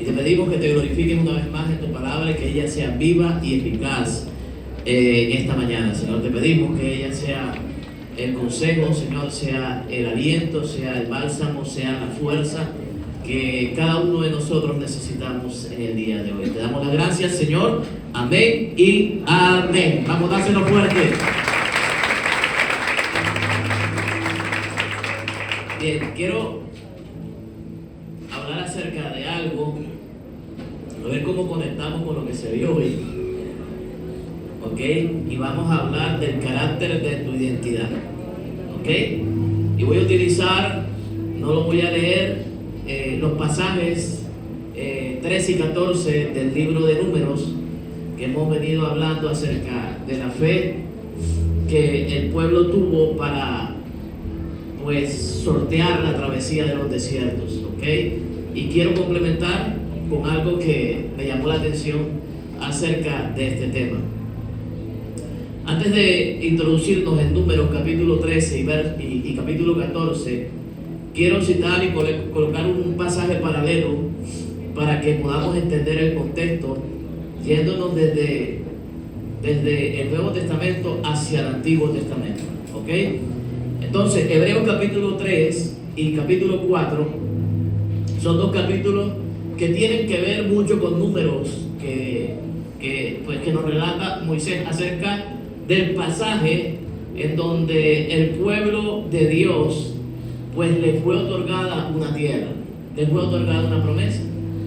Y te pedimos que te glorifiques una vez más en tu palabra y que ella sea viva y eficaz en esta mañana, Señor. Te pedimos que ella sea el consejo, Señor, sea el aliento, sea el bálsamo, sea la fuerza que cada uno de nosotros necesitamos en el día de hoy. Te damos las gracias, Señor. Amén y amén. Vamos a dárselo fuerte. Bien, quiero hablar acerca de algo, a ver cómo conectamos con lo que se vio hoy. ¿Ok? Y vamos a hablar del carácter de tu identidad. ¿Ok? Y voy a utilizar, no lo voy a leer, los pasajes 13 y 14 del libro de Números, que hemos venido hablando acerca de la fe que el pueblo tuvo para, pues, sortear la travesía de los desiertos. ¿Ok? Y quiero complementar con algo que me llamó la atención acerca de este tema. Antes de introducirnos en Números capítulo 13 y capítulo 14, quiero citar y colocar un pasaje paralelo para que podamos entender el contexto, yéndonos desde el Nuevo Testamento hacia el Antiguo Testamento. ¿Ok? Entonces, Hebreos capítulo 3 y capítulo 4 son dos capítulos que tienen que ver mucho con números que nos relata Moisés acerca del pasaje en donde el pueblo de Dios, pues, le fue otorgada una tierra, le fue otorgada una promesa,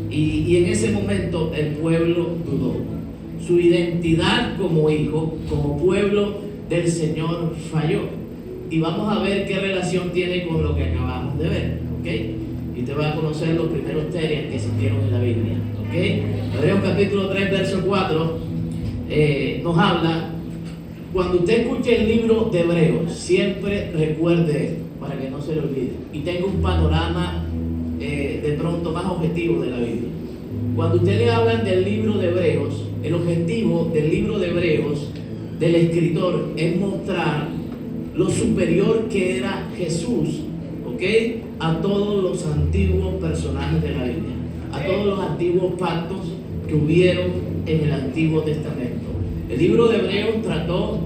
y en ese momento el pueblo dudó. Su identidad como hijo, como pueblo del Señor, falló. Y vamos a ver qué relación tiene con lo que acabamos de ver. ¿Ok? Y te vas a conocer los primeros terias que existieron en la Biblia. ¿Ok? Hebreos capítulo 3, verso 4 nos habla. Cuando usted escuche el libro de Hebreos, siempre recuerde esto, para que no se le olvide, y tenga un panorama de pronto más objetivo de la Biblia. Cuando usted le hablan del libro de Hebreos, el objetivo del libro de Hebreos, del escritor, es mostrar lo superior que era Jesús, ¿ok?, a todos los antiguos personajes de la Biblia, a todos los antiguos pactos que hubieron en el Antiguo Testamento. El libro de Hebreos trató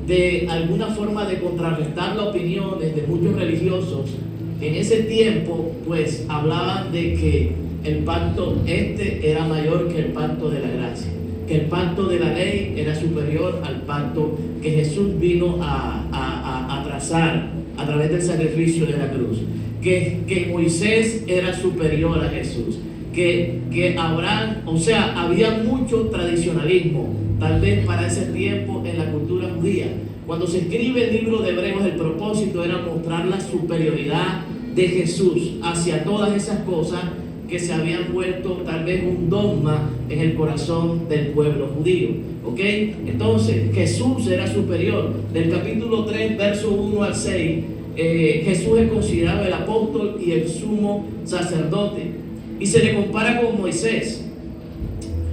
de alguna forma de contrarrestar las opiniones de muchos religiosos que en ese tiempo, pues, hablaban de que el pacto era mayor que el pacto de la gracia, que el pacto de la ley era superior al pacto que Jesús vino a trazar a través del sacrificio de la cruz, que Moisés era superior a Jesús, que Abraham, o sea, había mucho tradicionalismo, tal vez para ese tiempo en la cultura judía. Cuando se escribe el libro de Hebreos, el propósito era mostrar la superioridad de Jesús hacia todas esas cosas que se habían vuelto tal vez un dogma en el corazón del pueblo judío. ¿Ok? Entonces, Jesús era superior. Del capítulo 3, verso 1 al 6, Jesús es considerado el apóstol y el sumo sacerdote, y se le compara con Moisés.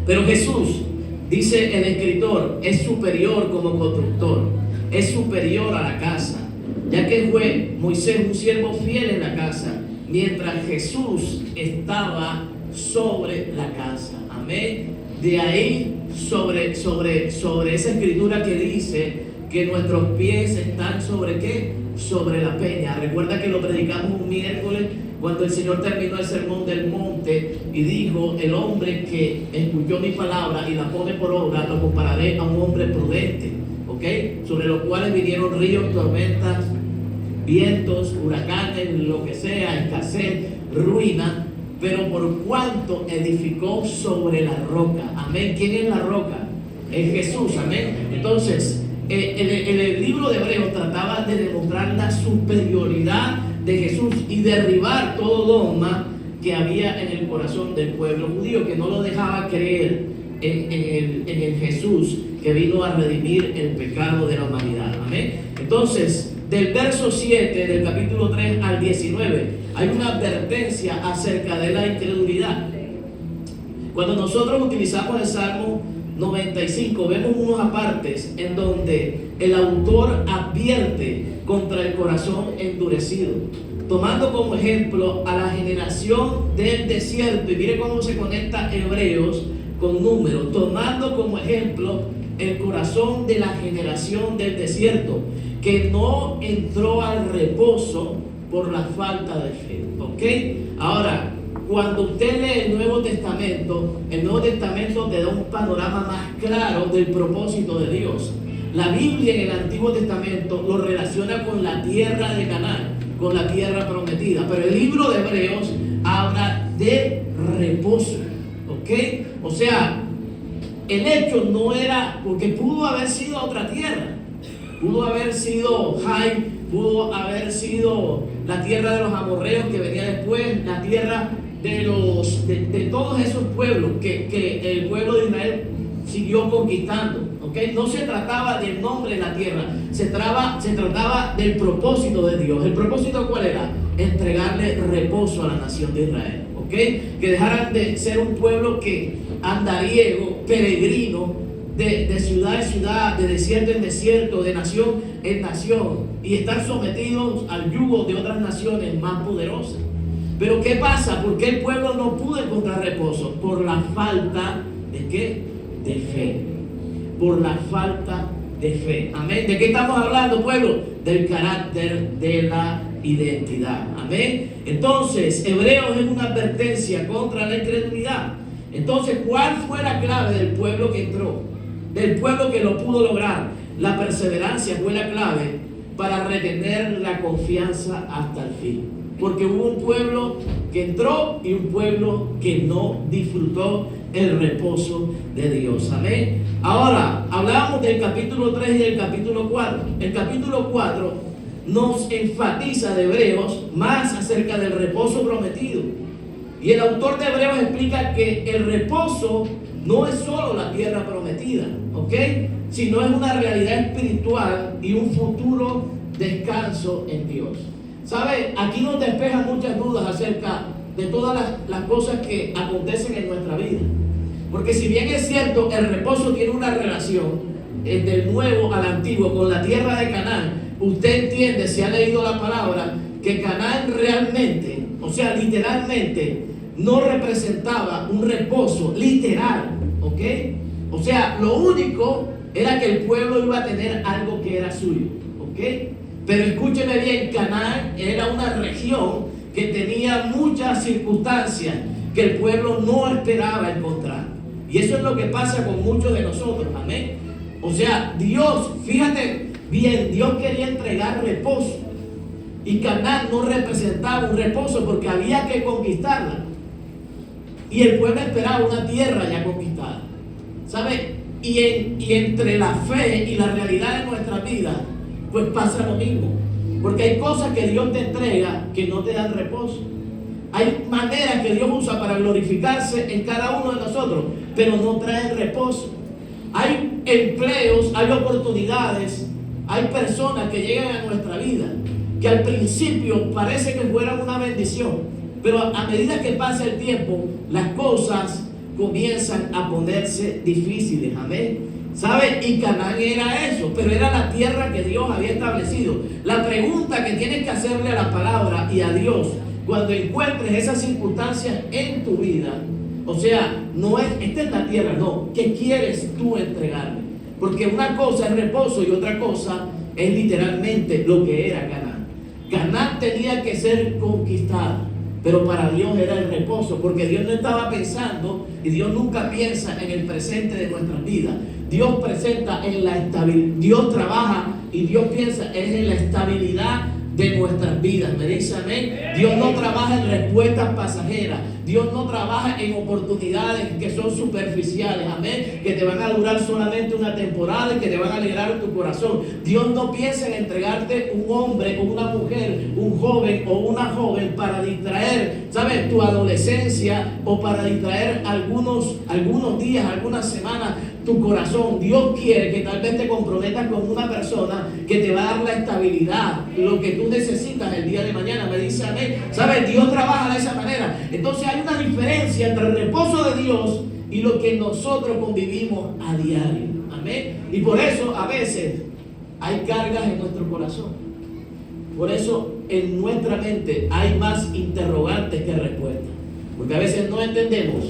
Pero Jesús, dice el escritor, es superior como constructor, es superior a la casa, ya que fue Moisés un siervo fiel en la casa, mientras Jesús estaba sobre la casa. Amén. De ahí sobre esa escritura que dice que nuestros pies están sobre ¿qué? Sobre la peña. Recuerda que lo predicamos un miércoles cuando el Señor terminó el sermón del monte y dijo: el hombre que escuchó mi palabra y la pone por obra, lo compararé a un hombre prudente, ¿ok?, sobre los cuales vinieron ríos, tormentas, vientos, huracanes, lo que sea, escasez, ruina, pero por cuanto edificó sobre la roca. Amén. ¿Quién es la roca? Es Jesús. Amén. Entonces, el libro de Hebreos trataba de demostrar la superioridad de Jesús y derribar todo dogma que había en el corazón del pueblo judío, que no lo dejaba creer en el Jesús que vino a redimir el pecado de la humanidad. Amén. Entonces, del verso 7 del capítulo 3 al 19 hay una advertencia acerca de la incredulidad. Cuando nosotros utilizamos el Salmo 95, vemos unos apartes en donde el autor advierte contra el corazón endurecido. tomando como ejemplo a la generación del desierto, y mire cómo se conecta Hebreos con Números, tomando como ejemplo el corazón de la generación del desierto, que no entró al reposo por la falta de fe. ¿Ok? Ahora, cuando usted lee el Nuevo Testamento te da un panorama más claro del propósito de Dios. La Biblia en el Antiguo Testamento lo relaciona con la tierra de Canaán, con la tierra prometida, pero el libro de Hebreos habla de reposo. ¿Ok? O sea, el hecho no era, porque pudo haber sido otra tierra, pudo haber sido Jai, pudo haber sido la tierra de los amorreos que venía después, la tierra de todos esos pueblos que el pueblo de Israel siguió conquistando. ¿Okay? No se trataba del nombre de la tierra, se trataba del propósito de Dios. ¿El propósito cuál era? Entregarle reposo a la nación de Israel. ¿Okay? Que dejaran de ser un pueblo que andariego, peregrino, de ciudad en ciudad, de desierto en desierto, de nación en nación, y estar sometidos al yugo de otras naciones más poderosas. Pero ¿qué pasa? ¿Por qué el pueblo no pudo encontrar reposo? Por la falta ¿de qué? De fe. Por la falta de fe. Amén. ¿De qué estamos hablando, pueblo? Del carácter de la identidad. Amén. Entonces, Hebreos es una advertencia contra la incredulidad. Entonces, ¿cuál fue la clave del pueblo que entró? Del pueblo que lo pudo lograr. La perseverancia fue la clave para retener la confianza hasta el fin. Porque hubo un pueblo que entró y un pueblo que no disfrutó el reposo de Dios. Amén. Ahora, hablábamos del capítulo 3 y del capítulo 4. El capítulo 4 nos enfatiza de Hebreos más acerca del reposo prometido. Y el autor de Hebreos explica que el reposo no es solo la tierra prometida, ¿ok? Sino es una realidad espiritual y un futuro descanso en Dios. ¿Sabe? Aquí nos despejan muchas dudas acerca de todas las cosas que acontecen en nuestra vida. Porque si bien es cierto, el reposo tiene una relación del nuevo al antiguo con la tierra de Canaán, usted entiende, si ha leído la palabra, que Canaán realmente, o sea, literalmente, no representaba un reposo literal, ¿ok? O sea, lo único era que el pueblo iba a tener algo que era suyo, ¿ok? Pero escúcheme bien, Canaán era una región que tenía muchas circunstancias que el pueblo no esperaba encontrar. Y eso es lo que pasa con muchos de nosotros, amén. O sea, Dios, fíjate bien, Dios quería entregar reposo. Y Canaán no representaba un reposo porque había que conquistarla. Y el pueblo esperaba una tierra ya conquistada. ¿Sabe? Y entre la fe y la realidad de nuestra vida, pues pasa lo mismo. Porque hay cosas que Dios te entrega que no te dan reposo. Hay maneras que Dios usa para glorificarse en cada uno de nosotros, pero no traen reposo. Hay empleos, hay oportunidades, hay personas que llegan a nuestra vida que al principio parece que fueran una bendición, pero a medida que pasa el tiempo, las cosas comienzan a ponerse difíciles. Amén. ¿Sabe? Y Canaán era eso, pero era la tierra que Dios había establecido. La pregunta que tienes que hacerle a la palabra y a Dios cuando encuentres esas circunstancias en tu vida, o sea, no es, esta es la tierra, no, ¿qué quieres tú entregarme? Porque una cosa es reposo y otra cosa es literalmente lo que era Canaán. Canaán tenía que ser conquistada, pero para Dios era el reposo, porque Dios no estaba pensando, y Dios nunca piensa en el presente de nuestras vidas. Dios presenta en la estabilidad, Dios trabaja y Dios piensa en la estabilidad de nuestras vidas. Me dice amén. Dios no trabaja en respuestas pasajeras. Dios no trabaja en oportunidades que son superficiales, amén, que te van a durar solamente una temporada y que te van a alegrar tu corazón. Dios no piensa en entregarte un hombre o una mujer, un joven o una joven para distraer, ¿sabes?, tu adolescencia, o para distraer algunos días, algunas semanas tu corazón. Dios quiere que tal vez te comprometas con una persona que te va a dar la estabilidad, lo que tú necesitas el día de mañana. Me dice amén. ¿Sabes? Dios trabaja de esa manera. Entonces hay una diferencia entre el reposo de Dios y lo que nosotros convivimos a diario. Amén. Y por eso a veces hay cargas en nuestro corazón. Por eso en nuestra mente hay más interrogantes que respuestas. Porque a veces no entendemos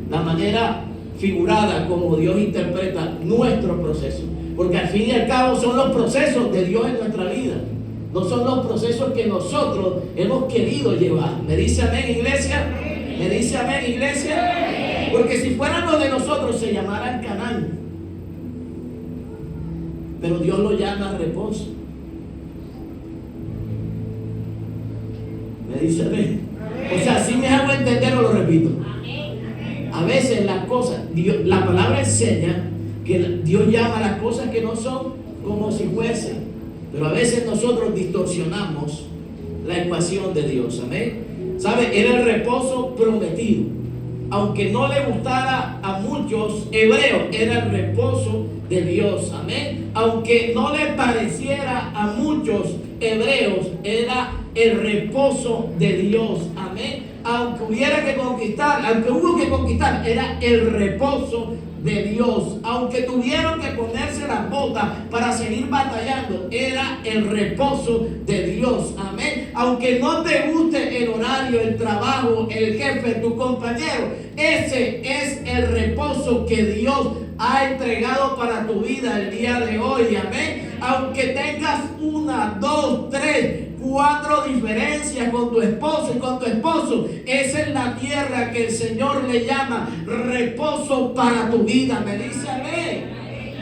la manera figurada como Dios interpreta nuestro proceso. Porque al fin y al cabo son los procesos de Dios en nuestra vida. No son los procesos que nosotros hemos querido llevar. ¿Me dice amén, iglesia? ¿Me dice amén, iglesia? Porque si fueran los de nosotros se llamaran Canaán. Pero Dios lo llama reposo. ¿Me dice amén? O sea, si me hago entender o lo repito. A veces las cosas, la palabra enseña que Dios llama a las cosas que no son como si fuesen. Pero a veces nosotros distorsionamos la ecuación de Dios. Amén. ¿Sabe? Era el reposo prometido. Aunque no le gustara a muchos hebreos, era el reposo de Dios. Amén. Aunque no le pareciera a muchos hebreos, era el reposo de Dios. Amén. Aunque hubiera que conquistar, aunque hubo que conquistar, era el reposo de Dios. Aunque tuvieron que ponerse las botas para seguir batallando, era el reposo de Dios. Amén. Aunque no te guste el horario, el trabajo, el jefe, tu compañero, ese es el reposo que Dios ha entregado para tu vida el día de hoy. Amén. Aunque tengas 1, 2, 3, 4 diferencias con tu esposo y con tu esposo, esa es la tierra que el Señor le llama reposo para tu vida. Me dice amén.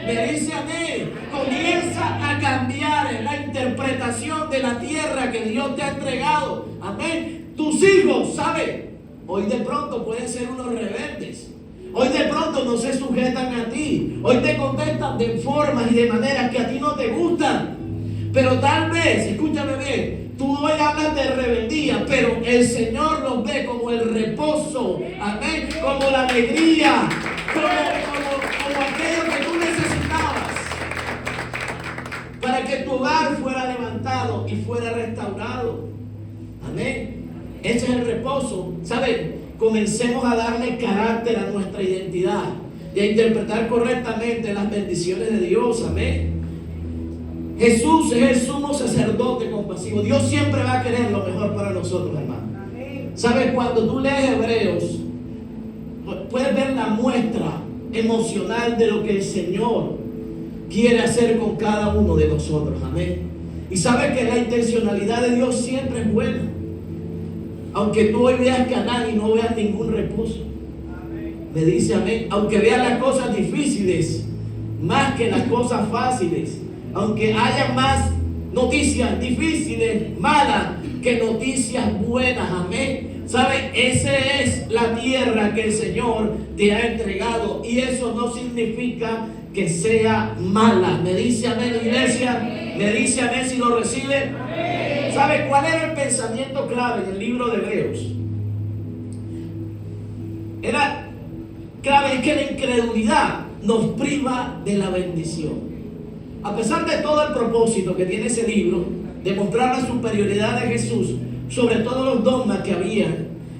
Me dice amén. Comienza a cambiar la interpretación de la tierra que Dios te ha entregado. Amén. Tus hijos, ¿sabes? Hoy de pronto pueden ser unos rebeldes. Hoy de pronto no se sujetan a ti. Hoy te contestan de formas y de maneras que a ti no te gustan. Pero tal vez, escúchame bien, tú hoy hablas de rebeldía, pero el Señor los ve como el reposo, amén, como la alegría, como aquello que tú necesitabas para que tu hogar fuera levantado y fuera restaurado. Amén. Ese es el reposo. ¿Saben? Comencemos a darle carácter a nuestra identidad y a interpretar correctamente las bendiciones de Dios. Amén. Jesús es el sumo sacerdote compasivo. Dios siempre va a querer lo mejor para nosotros, hermano. ¿Sabes? Cuando tú lees Hebreos, puedes ver la muestra emocional de lo que el Señor quiere hacer con cada uno de nosotros. Amén. Y sabes que la intencionalidad de Dios siempre es buena. Aunque tú hoy veas Canaán y no veas ningún reposo. Me dice amén. Aunque veas las cosas difíciles más que las cosas fáciles. Aunque haya más noticias difíciles, malas, que noticias buenas. Amén. ¿Sabes? Esa es la tierra que el Señor te ha entregado. Y eso no significa que sea mala. Me dice amén, iglesia. Me dice amén si lo recibe. ¿Sabe cuál era el pensamiento clave en el libro de Hebreos? Era clave, es que la incredulidad nos priva de la bendición. A pesar de todo el propósito que tiene ese libro, de mostrar la superioridad de Jesús sobre todos los dogmas que había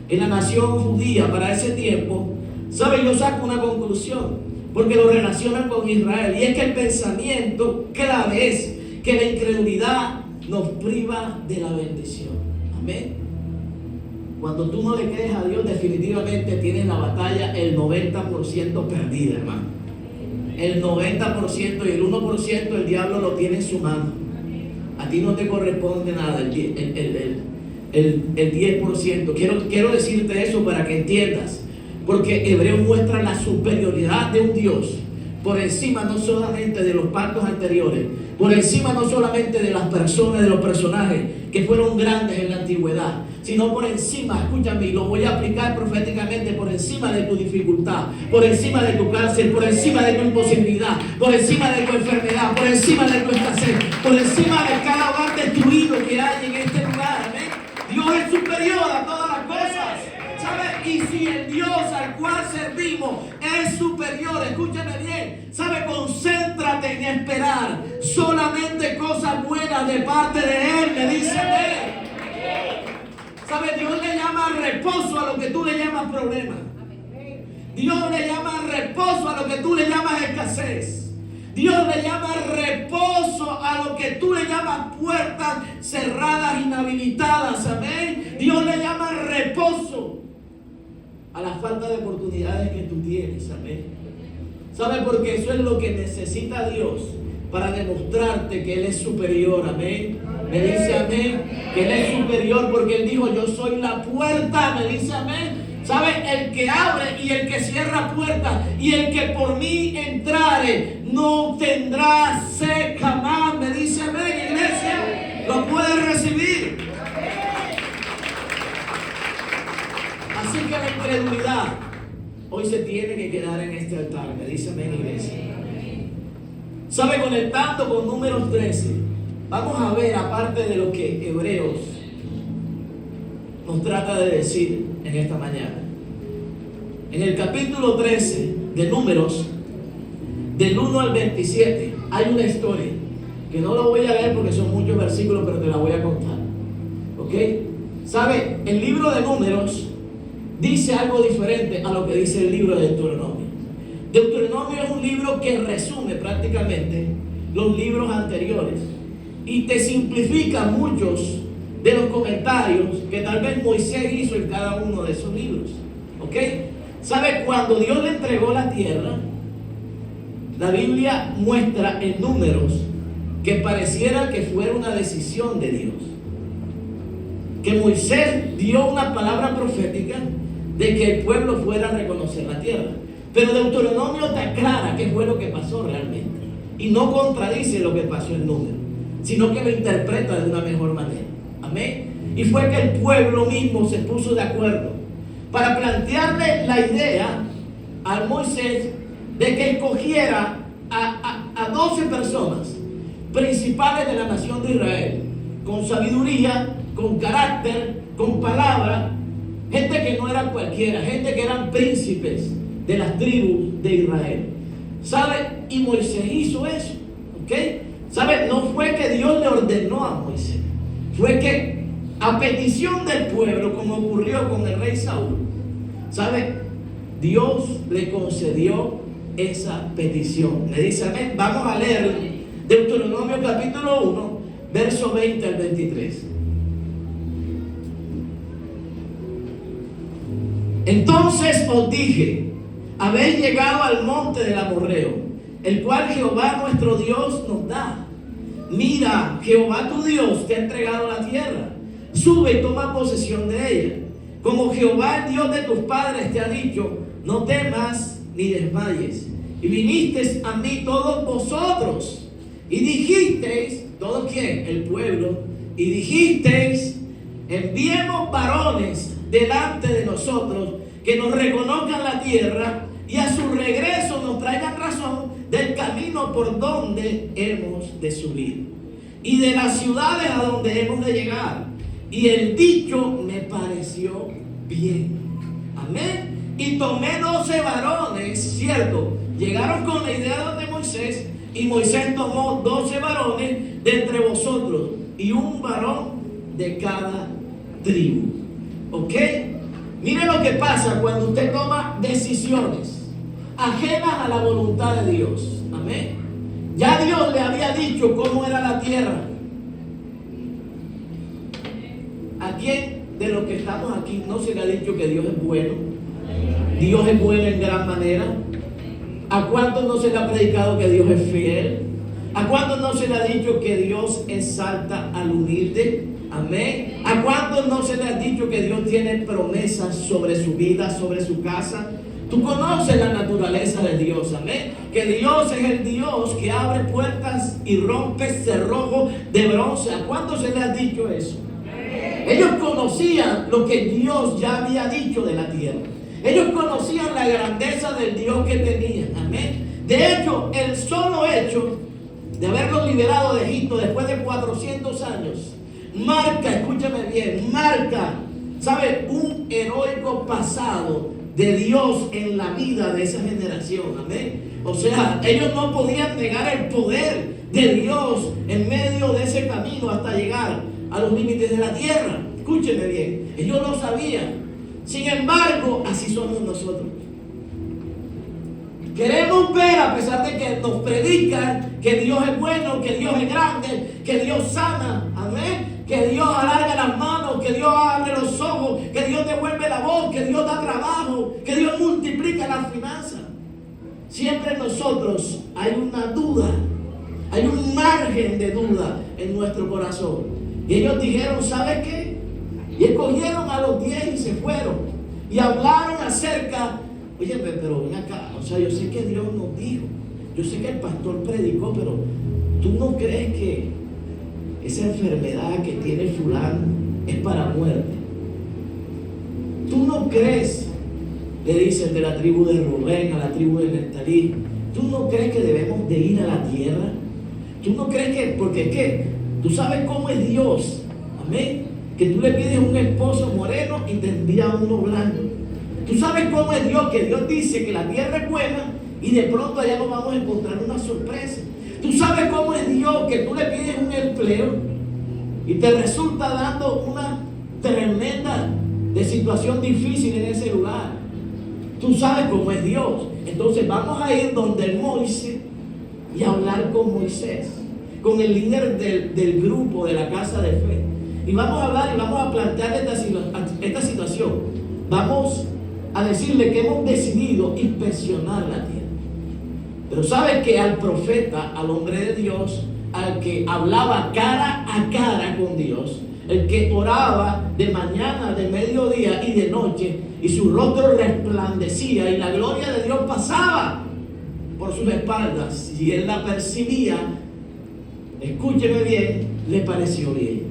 en la nación judía para ese tiempo, ¿sabe? Yo saco una conclusión, porque lo relacionan con Israel, y es que el pensamiento clave es que la incredulidad nos priva de la bendición. Amén. Cuando tú no le crees a Dios, definitivamente tienes la batalla el 90% perdida, hermano. El 90% y el 1% el diablo lo tiene en su mano. A ti no te corresponde nada, el 10%. Quiero decirte eso para que entiendas. Porque Hebreo muestra la superioridad de un Dios por encima no solamente de los pactos anteriores, por encima no solamente de las personas, de los personajes que fueron grandes en la antigüedad, sino por encima, escúchame, y lo voy a aplicar proféticamente, por encima de tu dificultad, por encima de tu cáncer, por encima de tu imposibilidad, por encima de tu enfermedad, por encima de tu escasez, por encima de cada hogar destruido que hay en este lugar. Amén. Dios es superior a todas las cosas, ¿sabes? Y si el Dios al cual servimos es superior, escúchame bien, ¿sabe? Concéntrate en esperar solamente cosas buenas de parte de Él, me dice Él. ¿Sabe? Dios le llama reposo a lo que tú le llamas problema. Dios le llama reposo a lo que tú le llamas escasez. Dios le llama reposo a lo que tú le llamas puertas cerradas, inhabilitadas. Amén. Dios le llama reposo a la falta de oportunidades que tú tienes. Amén. ¿Sabe? Porque eso es lo que necesita Dios para demostrarte que Él es superior. Amén. Me dice amén, que Él es superior porque Él dijo, yo soy la puerta. Me dice amén. ¿Sabe? El que abre y el que cierra puertas y el que por mí entrare no tendrá sed jamás. Me dice amén, iglesia. Lo puede recibir. Así que la incredulidad hoy se tiene que quedar en este altar. Me dice amén, iglesia. ¿Sabe? Conectando con Números 13, vamos a ver, aparte de lo que Hebreos nos trata de decir en esta mañana. En el capítulo 13 de Números, del 1 al 27, hay una historia que no lo voy a leer porque son muchos versículos, pero te la voy a contar. ¿Ok? ¿Sabe? El libro de Números dice algo diferente a lo que dice el libro de Deuteronomio. Deuteronomio es un libro que resume prácticamente los libros anteriores y te simplifica muchos de los comentarios que tal vez Moisés hizo en cada uno de esos libros. ¿Ok? ¿Sabe? Cuando Dios le entregó la tierra, la Biblia muestra en Números que pareciera que fuera una decisión de Dios. Que Moisés dio una palabra profética de que el pueblo fuera a reconocer la tierra. Pero Deuteronomio te aclara qué fue lo que pasó realmente. Y no contradice lo que pasó en Números, sino que lo interpreta de una mejor manera. Amén. Y fue que el pueblo mismo se puso de acuerdo para plantearle la idea a Moisés de que escogiera a 12 personas principales de la nación de Israel, con sabiduría, con carácter, con palabra, gente que no era cualquiera, gente que eran príncipes de las tribus de Israel. ¿Sabe? Y Moisés hizo eso. ¿Ok? ¿Sabe? No fue que Dios le ordenó a Moisés, fue que a petición del pueblo, como ocurrió con el rey Saúl, ¿sabe? Dios le concedió esa petición. Le dice amén. Vamos a leer Deuteronomio capítulo 1, verso 20 al 23. Entonces os dije, habéis llegado al monte del Amorreo, el cual Jehová nuestro Dios nos da. Mira, Jehová tu Dios te ha entregado la tierra. Sube y toma posesión de ella. Como Jehová el Dios de tus padres te ha dicho, no temas ni desmayes. Y vinisteis a mí todos vosotros y dijisteis, ¿todos quién? El pueblo. Y dijisteis, enviemos varones delante de nosotros que nos reconozcan la tierra y a su regreso nos traigan razón del camino por donde hemos de subir y de las ciudades a donde hemos de llegar. Y el dicho me pareció bien. Amén. Y tomé 12 varones, cierto, llegaron con la idea de Moisés, y Moisés tomó 12 varones de entre vosotros y un varón de cada tribu. ¿Ok? Mire lo que pasa cuando usted toma decisiones ajenas a la voluntad de Dios. Amén. Ya Dios le había dicho cómo era la tierra. ¿A quién de los que estamos aquí no se le ha dicho que Dios es bueno? Dios es bueno en gran manera. ¿A cuántos no se le ha predicado que Dios es fiel? ¿A cuántos no se le ha dicho que Dios exalta al humilde? Amén. ¿A cuántos no se le ha dicho que Dios tiene promesas sobre su vida, sobre su casa? Tú conoces la naturaleza de Dios, amén. Que Dios es el Dios que abre puertas y rompe cerrojos de bronce. ¿A cuántos se le ha dicho eso? Ellos conocían lo que Dios ya había dicho de la tierra. Ellos conocían la grandeza del Dios que tenían, amén. De hecho, el solo hecho de haberlos liberado de Egipto después de 400 años marca, escúchame bien, marca, ¿sabe? Un heroico pasado de Dios en la vida de esa generación, amén. O sea, ellos no podían negar el poder de Dios en medio de ese camino hasta llegar a los límites de la tierra. Escúcheme bien, ellos lo sabían. Sin embargo, así somos nosotros. Queremos ver, a pesar de que nos predican que Dios es bueno, que Dios es grande, que Dios sana, amén, que Dios alarga las manos, que Dios abre los ojos, que Dios devuelve la voz, que Dios da trabajo, que Dios multiplica las finanzas. Siempre en nosotros hay una duda, hay un margen de duda en nuestro corazón. Y ellos dijeron, ¿sabe qué? Y escogieron a los 10 y se fueron. Y hablaron acerca, oye, pero ven acá, o sea, yo sé que Dios nos dijo, yo sé que el pastor predicó, pero ¿tú no crees que esa enfermedad que tiene fulano es para muerte? ¿Tú no crees? Le dicen de la tribu de Rubén a la tribu de Neftalí, ¿tú no crees que debemos de ir a la tierra? ¿Tú no crees que, porque es que tú sabes cómo es Dios, amén? Que tú le pides un esposo moreno y te envía uno blanco. Tú sabes cómo es Dios, que Dios dice que la tierra es buena y de pronto allá nos vamos a encontrar una sorpresa. Tú sabes cómo es Dios, que tú le pides un empleo y te resulta dando una tremenda de situación difícil en ese lugar. Tú sabes cómo es Dios. Entonces vamos a ir donde el Moisés y hablar con Moisés, con el líder del grupo de la casa de fe. Y vamos a hablar y vamos a plantear esta situación. Vamos a decirle que hemos decidido inspeccionar la tierra. Pero sabes que al profeta, al hombre de Dios, al que hablaba cara a cara con Dios, el que oraba de mañana, de mediodía y de noche, y su rostro resplandecía y la gloria de Dios pasaba por sus espaldas, y él la percibía, escúcheme bien, le pareció bien.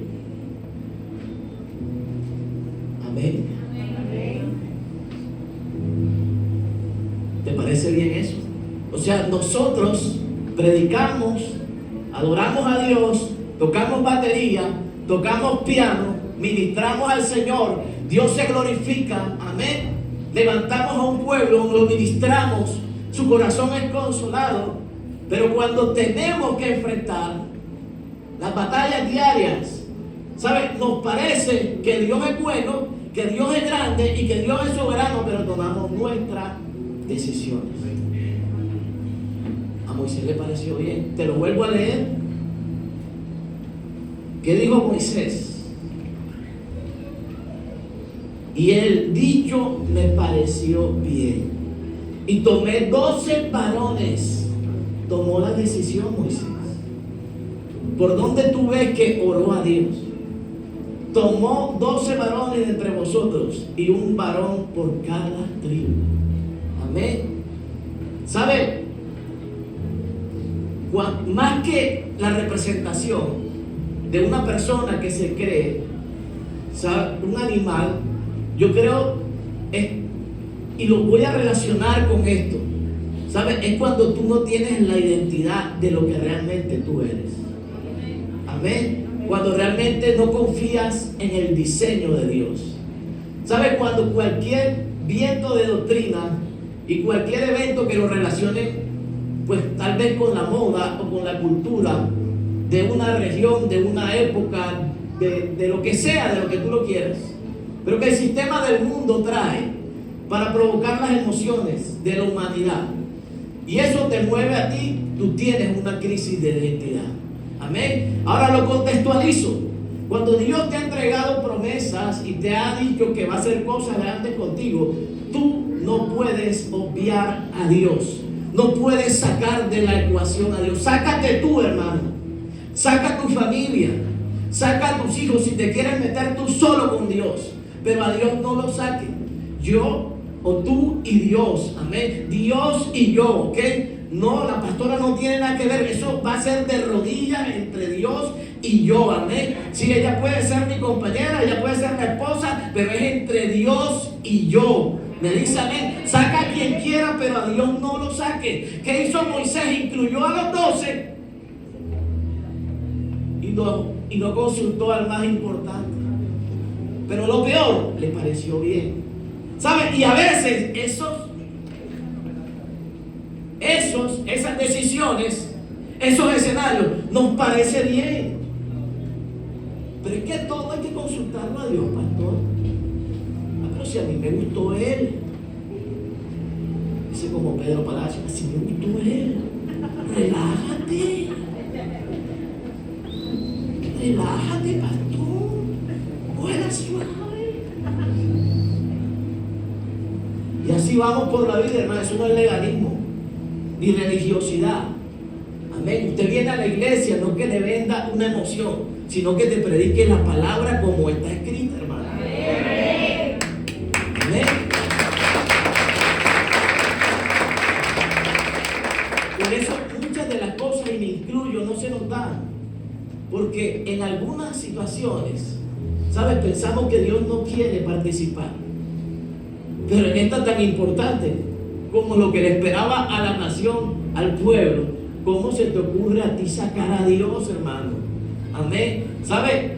Amén. ¿Te parece bien eso? O sea, nosotros predicamos, adoramos a Dios, tocamos batería, tocamos piano, ministramos al Señor, Dios se glorifica, amén. Levantamos a un pueblo, lo ministramos, su corazón es consolado, pero cuando tenemos que enfrentar las batallas diarias, ¿sabes? Nos parece que Dios es bueno, que Dios es grande y que Dios es soberano, pero tomamos nuestras decisiones. A Moisés le pareció bien. Te lo vuelvo a leer. ¿Qué dijo Moisés? Y el dicho me pareció bien. Y tomé 12 varones. Tomó la decisión Moisés. ¿Por dónde tú ves que oró a Dios? Tomó 12 varones entre vosotros y un varón por cada tribu. Amén. ¿Sabe? Más que la representación de una persona que se cree, ¿sabe? Un animal, yo creo, y lo voy a relacionar con esto, ¿sabes? Es cuando tú no tienes la identidad de lo que realmente tú eres. Amén. Cuando realmente no confías en el diseño de Dios. ¿Sabes? Cuando cualquier viento de doctrina y cualquier evento que lo relacione, pues tal vez con la moda o con la cultura de una región, de una época, de lo que sea, de lo que tú lo quieras, pero que el sistema del mundo trae para provocar las emociones de la humanidad, y eso te mueve a ti, tú tienes una crisis de identidad. Amén. Ahora lo contextualizo. Cuando Dios te ha entregado promesas y te ha dicho que va a hacer cosas grandes contigo, tú no puedes obviar a Dios. No puedes sacar de la ecuación a Dios. Sácate tú, hermano. Saca tu familia. Saca a tus hijos si te quieres meter tú solo con Dios. Pero a Dios no lo saques. Yo o tú y Dios. Amén. Dios y yo, ¿ok? No, la pastora no tiene nada que ver. Eso va a ser de rodillas entre Dios y yo. Amén. Sí, ella puede ser mi compañera, ella puede ser mi esposa, pero es entre Dios y yo. Me dice amén. Saca a quien quiera, pero a Dios no lo saque. ¿Qué hizo Moisés? Incluyó a los 12 y no consultó al más importante. Pero lo peor, le pareció bien. ¿Saben? Y a veces esas decisiones, esos escenarios, nos parece bien. Pero es que todo hay que consultarlo a Dios, pastor. Pero si a mí me gustó él, Hice como Pedro Palacio, así me gustó él. Relájate. Relájate, pastor. Buena suave. Y así vamos por la vida, hermano. Eso no es legalismo ni religiosidad. Amén. Usted viene a la iglesia no que le venda una emoción, sino que te predique la palabra como está escrita, hermano. Amén. Amén. Por eso muchas de las cosas, y me incluyo, no se nos dan. Porque en algunas situaciones, ¿sabes? Pensamos que Dios no quiere participar. Pero en esta tan importante como lo que le esperaba a la nación, al pueblo, ¿cómo se te ocurre a ti sacar a Dios, hermano? Amén. ¿Sabes?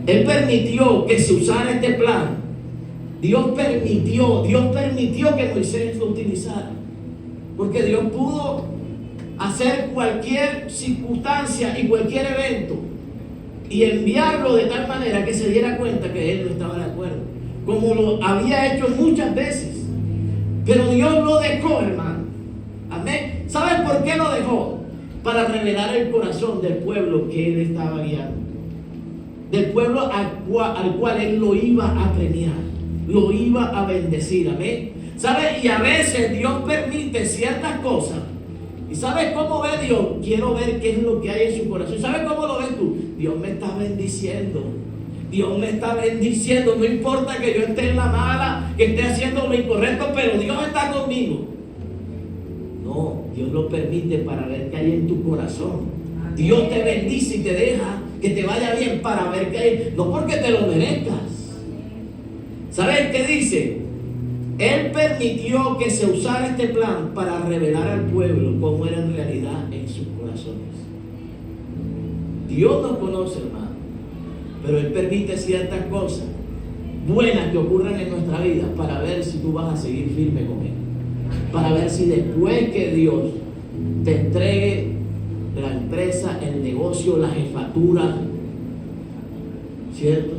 Él permitió que se usara este plan. Dios permitió que Moisés lo utilizara. Porque Dios pudo hacer cualquier circunstancia y cualquier evento y enviarlo de tal manera que se diera cuenta que él no estaba de acuerdo, como lo había hecho muchas veces. Pero Dios lo dejó, hermano. Amén. ¿Sabes por qué lo dejó? Para revelar el corazón del pueblo que él estaba guiando, del pueblo al cual él lo iba a premiar, lo iba a bendecir. Amén. ¿Sabes? Y a veces Dios permite ciertas cosas. ¿Y sabes cómo ve Dios? Quiero ver qué es lo que hay en su corazón. ¿Sabes cómo lo ves tú? Dios me está bendiciendo. Dios me está bendiciendo. No importa que yo esté en la mala, que esté haciendo lo incorrecto, pero Dios está conmigo. No, Dios lo permite para ver qué hay en tu corazón. Dios te bendice y te deja que te vaya bien para ver qué hay. No porque te lo merezcas. ¿Sabes qué dice? Él permitió que se usara este plan para revelar al pueblo cómo era en realidad en sus corazones. Dios nos conoce, hermano, pero Él permite ciertas cosas buenas que ocurran en nuestra vida para ver si tú vas a seguir firme con Él, para ver si después que Dios te entregue la empresa, el negocio, la jefatura, ¿cierto?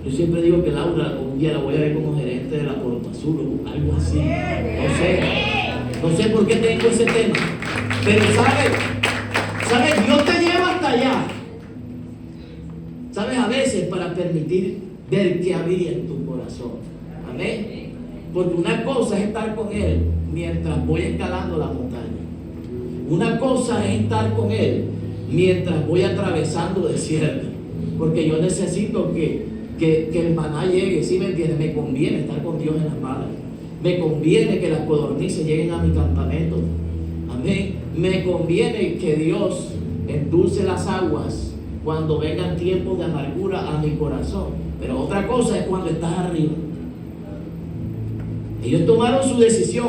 Yo siempre digo que Laura un día la voy a ver como gerente de la Portazul o algo así. No sé por qué tengo ese tema. Pero ¿sabes? Dios te lleva hasta allá. ¿Sabes? A veces para permitir ver qué había en tu corazón. Amén. Porque una cosa es estar con Él mientras voy escalando la montaña. Una cosa es estar con Él mientras voy atravesando desierto. Porque yo necesito que el maná llegue, ¿sí me entiendes? Me conviene estar con Dios en las malas. Me conviene que las codornices lleguen a mi campamento. Amén. Me conviene que Dios endulce las aguas cuando vengan tiempos de amargura a mi corazón. Pero otra cosa es cuando estás arriba. Ellos tomaron su decisión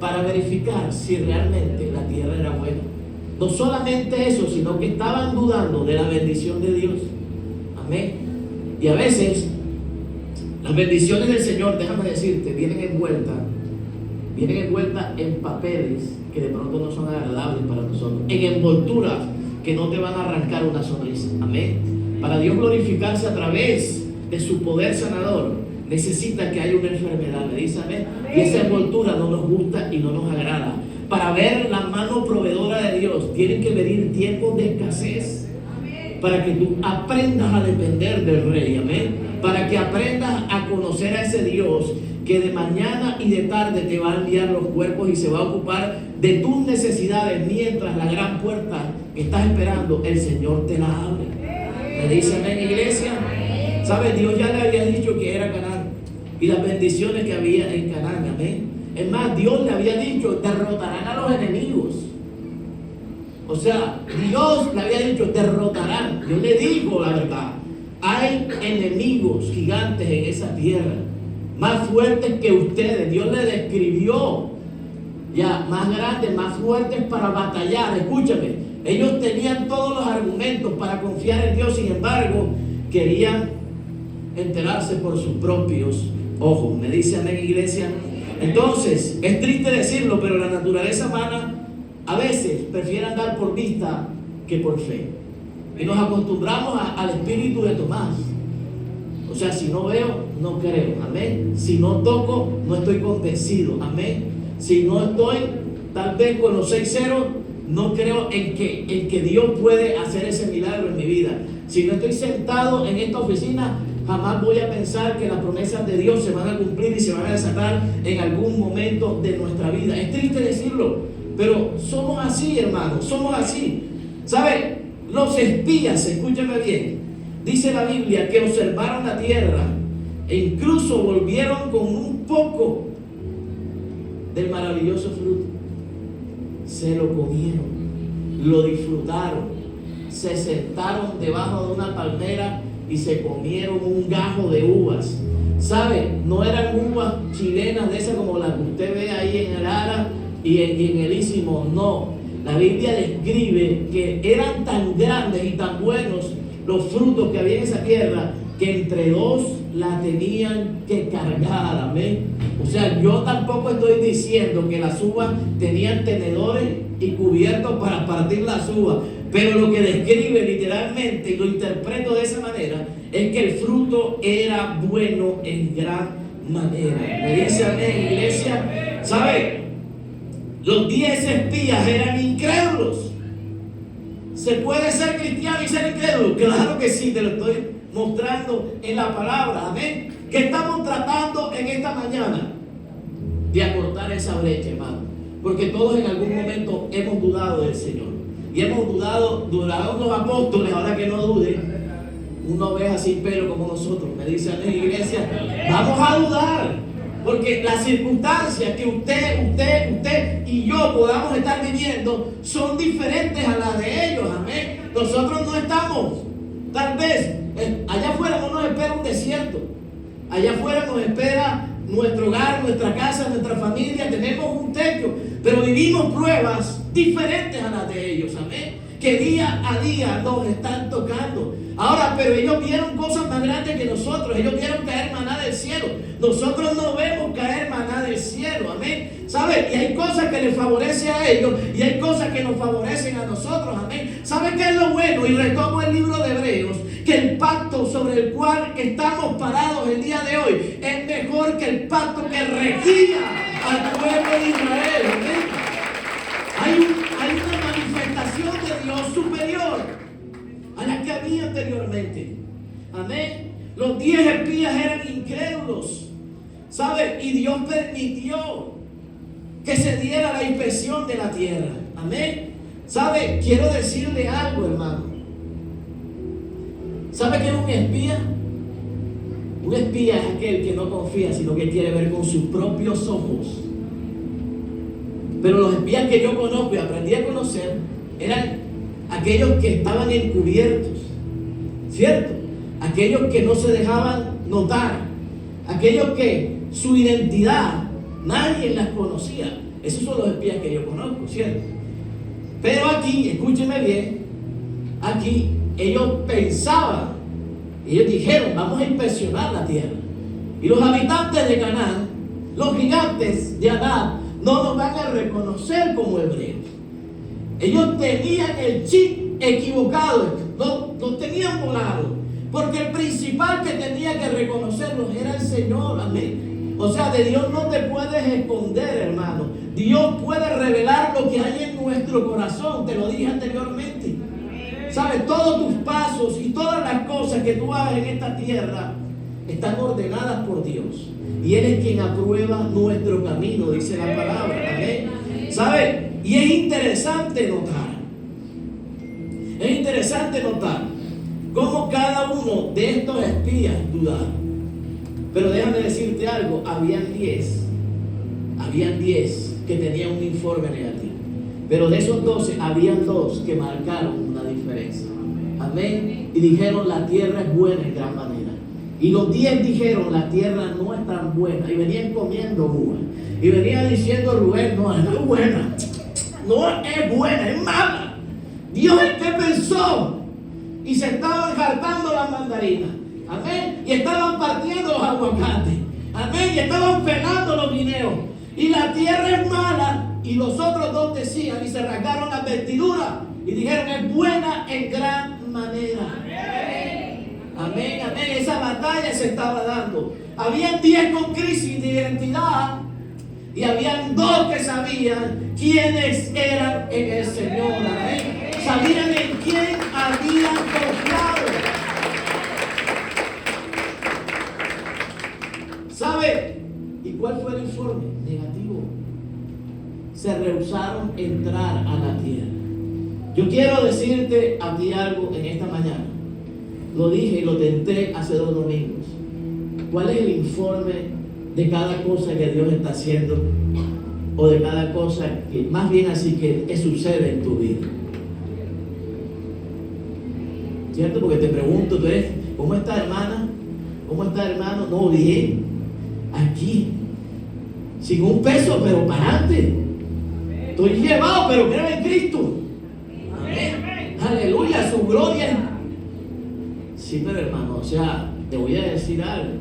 para verificar si realmente la tierra era buena. No solamente eso, sino que estaban dudando de la bendición de Dios. Amén. Y a veces las bendiciones del Señor, déjame decirte, vienen envueltas en papeles que de pronto no son agradables para nosotros, en envolturas que no te van a arrancar una sonrisa. Amén. Para Dios glorificarse a través de su poder sanador, necesita que haya una enfermedad. Me dice amén. Y esa envoltura no nos gusta y no nos agrada. Para ver la mano proveedora de Dios, tienen que venir tiempos de escasez. Para que tú aprendas a depender del Rey, amén. Para que aprendas a conocer a ese Dios que de mañana y de tarde te va a enviar los cuerpos y se va a ocupar de tus necesidades mientras la gran puerta que estás esperando, el Señor te la abre. ¿Me dicen amén, iglesia? ¿Sabes? Dios ya le había dicho que era Canaán y las bendiciones que había en Canaán, amén. Es más, Dios le había dicho, derrotarán a los enemigos. O sea, Dios le había dicho, derrotarán. Dios le dijo la verdad. Hay enemigos gigantes en esa tierra, más fuertes que ustedes. Dios le describió ya más grandes, más fuertes para batallar. Escúchame, ellos tenían todos los argumentos para confiar en Dios. Sin embargo, querían enterarse por sus propios ojos. ¿Me dice amén, iglesia? Entonces, es triste decirlo, pero la naturaleza humana a veces prefiere andar por vista que por fe. Y nos acostumbramos al espíritu de Tomás. O sea, si no veo, no creo, amén. Si no toco, no estoy convencido, amén. Si no estoy tal vez con los 6 ceros, no creo en que Dios puede hacer ese milagro en mi vida. Si no estoy sentado en esta oficina, jamás voy a pensar que las promesas de Dios se van a cumplir y se van a desatar en algún momento de nuestra vida. Es triste decirlo, pero somos así, hermanos, somos así. ¿Sabe? Los espías, escúchame bien, dice la Biblia que observaron la tierra e incluso volvieron con un poco del maravilloso fruto. Se lo comieron, lo disfrutaron, se sentaron debajo de una palmera y se comieron un gajo de uvas. ¿Sabe? No eran uvas chilenas de esas como las que usted ve ahí en el Ara y en el Istmo, no. La Biblia describe que eran tan grandes y tan buenos los frutos que había en esa tierra que entre dos la tenían que cargar, amén. O sea, yo tampoco estoy diciendo que las uvas tenían tenedores y cubiertos para partir las uvas, pero lo que describe literalmente, y lo interpreto de esa manera, es que el fruto era bueno en gran manera. Me dice amén, iglesia. ¿Sabe? Los 10 espías eran incrédulos. ¿Se puede ser cristiano y ser incrédulo? Claro que sí, te lo estoy mostrando en la palabra, amén. ¿Qué estamos tratando en esta mañana? De acortar esa brecha, hermano. Porque todos en algún momento hemos dudado del Señor. Y hemos dudaron los apóstoles, ahora que no duden. Una oveja sin pelo como nosotros, me dicen en la iglesia, vamos a dudar. Porque las circunstancias que usted y yo podamos estar viviendo son diferentes a las de ellos, amén. Nosotros no estamos, tal vez, allá afuera no nos espera un desierto. Allá afuera nos espera nuestro hogar, nuestra casa, nuestra familia, tenemos un techo, pero vivimos pruebas diferentes a las de ellos, amén. Que día a día nos están tocando. Ahora, pero ellos vieron cosas más grandes que nosotros. Ellos vieron caer maná del cielo. Nosotros no vemos caer maná del cielo, amén. ¿Sabe? Y hay cosas que les favorecen a ellos y hay cosas que nos favorecen a nosotros, amén. ¿Sabe qué es lo bueno? Y retomo el libro de Hebreos, que el pacto sobre el cual estamos parados el día de hoy es mejor que el pacto que regía al pueblo de Israel, amén. Hay una manifestación de Dios superior a la que había anteriormente. Amén. Los 10 espías eran incrédulos, ¿sabe? Y Dios permitió que se diera la inspección de la tierra. Amén. ¿Sabe? Quiero decirle algo, hermano. ¿Sabe qué es un espía? Un espía es aquel que no confía, sino que quiere ver con sus propios ojos. Pero los espías que yo conozco y aprendí a conocer eran aquellos que estaban encubiertos, ¿cierto? Aquellos que no se dejaban notar, aquellos que su identidad nadie las conocía. Esos son los espías que yo conozco, ¿cierto? Pero aquí, escúcheme bien, aquí ellos pensaban, ellos dijeron, vamos a inspeccionar la tierra. Y los habitantes de Canaán, los gigantes de Adán, no nos van a reconocer como hebreos. Ellos tenían el chip equivocado, no tenían volado, porque el principal que tenía que reconocerlos era el Señor, amén. O sea, de Dios no te puedes esconder, hermano. Dios puede revelar lo que hay en nuestro corazón, te lo dije anteriormente. ¿Sabes? Todos tus pasos y todas las cosas que tú hagas en esta tierra están ordenadas por Dios. Y Él es quien aprueba nuestro camino, dice la palabra. Amén. ¿Sabe? Y es interesante notar cómo cada uno de estos espías dudaron. Pero déjame decirte algo, habían 10 que tenían un informe negativo. Pero de esos 12, habían 2 que marcaron una diferencia. Amén. Y dijeron, la tierra es buena en gran manera. Y los 10 dijeron, la tierra no es tan buena. Y venían comiendo uvas. Y venían diciendo, Rubén, no es buena. No es buena, es mala. Dios es que pensó. Y se estaban jartando las mandarinas. Amén. Y estaban partiendo los aguacates. Amén. Y estaban pelando los guineos. Y la tierra es mala. Y los otros 2 decían y se rasgaron las vestiduras. Y dijeron, es buena en gran manera. Amén. Amén, amén. Esa batalla se estaba dando. Habían 10 con crisis de identidad y habían 2 que sabían quiénes eran en el Señor. Amén. Sabían en quién habían confiado. ¿Sabe? ¿Y cuál fue el informe? Negativo. Se rehusaron a entrar a la tierra. Yo quiero decirte a ti algo en esta mañana. Lo dije y lo tenté hace 2 domingos. ¿Cuál es el informe de cada cosa que Dios está haciendo? O de cada cosa que, más bien así, que sucede en tu vida. ¿Cierto? Porque te pregunto, ¿cómo está, hermana? ¿Cómo está, hermano? No, bien. Aquí. Sin un peso, pero para adelante. Estoy llevado, pero creo en Cristo. Amén. Aleluya, su gloria. Sí, pero hermano, o sea, te voy a decir algo.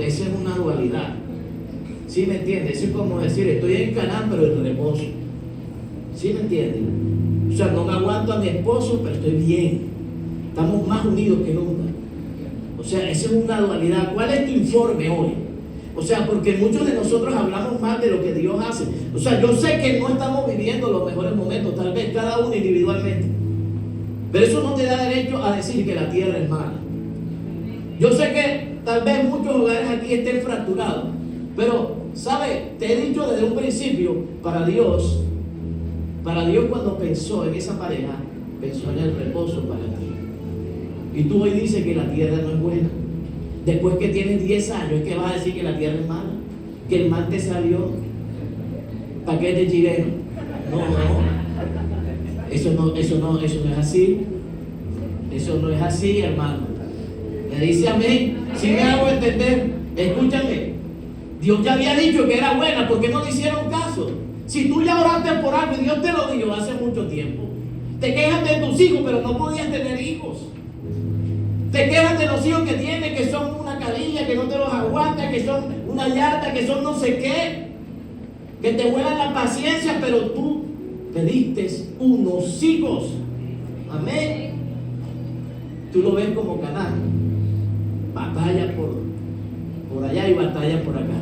Esa es una dualidad. ¿Sí me entiendes? Eso es como decir, estoy en Canaán, pero en reposo. ¿Sí me entiendes? O sea, no me aguanto a mi esposo, pero estoy bien. Estamos más unidos que nunca. O sea, esa es una dualidad. ¿Cuál es tu informe hoy? O sea, porque muchos de nosotros hablamos más de lo que Dios hace. O sea, yo sé que no estamos viviendo los mejores momentos, tal vez cada uno individualmente. Pero eso no te da derecho a decir que la tierra es mala. Yo sé que tal vez muchos hogares aquí estén fracturados. Pero, ¿sabes? Te he dicho desde un principio, para Dios cuando pensó en esa pareja, pensó en el reposo para ti. Y tú hoy dices que la tierra no es buena. Después que tienes 10 años, es que vas a decir que la tierra es mala. Que el mal te salió paquete chileno. No. Eso no es así. Eso no es así, hermano. Me dice amén. Si me hago entender, escúchame. Dios ya había dicho que era buena, ¿por qué no le hicieron caso? Si tú ya oraste por algo y Dios te lo dijo hace mucho tiempo. Te quejas de tus hijos, pero no podías tener hijos. Te quejas de los hijos que tienes, que son una calilla, que no te los aguantas, que son una llanta, que son no sé qué, que te vuelan la paciencia, pero tú pediste unos hijos. Amén. Tú lo ves como Canaán. Batalla por allá y batalla por acá.